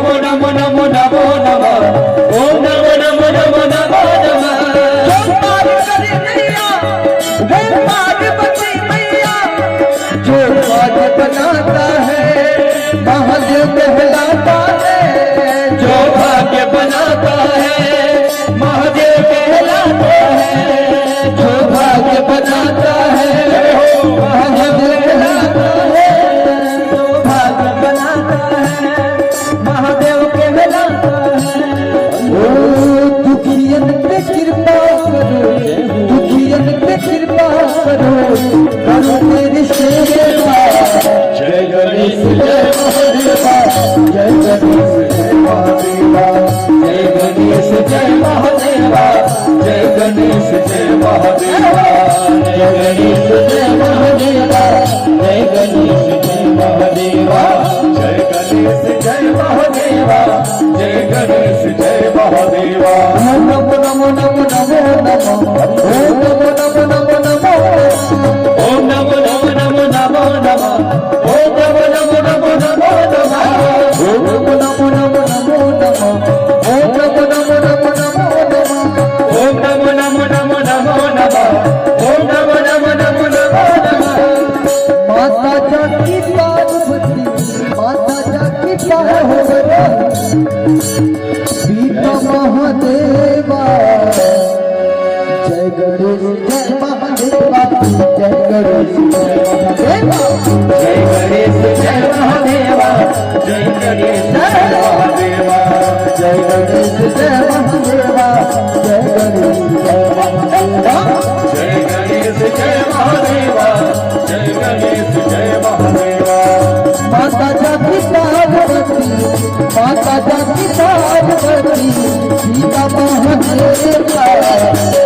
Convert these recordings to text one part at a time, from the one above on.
नमो नमो नमो नमो नमः ओम नमो नमो नमो नमो नमः। जो पार करे नैया वो पार्वती मैया, जो भाग्य बनाता है महादेव कहलाता है, जो भाग्य बनाता है महादेव कहलाता है, जो भाग्य बनाता है महादेव कहलाता है, जो भाग्य बनाता है महादेव कहलाता है। ओ दुखियन पे कृपा करो, दुखियन पे कृपा करो, करो तेरी सेवा। जय गणेश जय महादेवा, जय गणेश जय महादेवा, जय गणेश जय महादेवा, जय गणेश जय महादेवा, जय गणेश जय महादेवा, जय गणेश जय महादेवा, जय गणेश जय महादेवा, जय गणेश जय महादेवा। नमो नमो नमो नमो नमो, ओम नमो नमो नमो नमो, ओम नमो नमो नमो नमो नमः ओम नमो नमो नमो नमो नमः ओम नमो नमो नमो नमो नमो, ओम नमो नमो नमो नमो नमो, ओम नमो नमो नमो नमो नमः ओम नमो नमो नमो नमो नमः। माता जाकी पार्वती, माता जाकी पार्वती, पिता महादेवा, जय गणेश जय महादेवा, जय गणेश जय महादेवा, जय गणेश जय महादेवा, जय गणेश जय महादेवा, जय गणेश जय महादेवा, जय गणेश जय महादेवा। जय गणेश जय महादेवा, जय गणेश जय महादेवा। माता जाकी पार्वती, माता जाकी पार्वती, पिता महादेवा,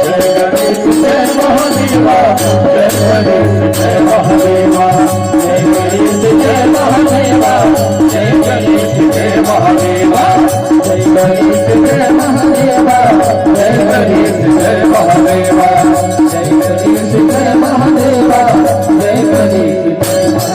जय गणेश जय महादेवा, जय गणेश जय महादेवा, जय गणेश जय महादेवा, जय गणेश जय महादेवा, जय गणेश जय महादेवा, जय गणेश जय महादेवा।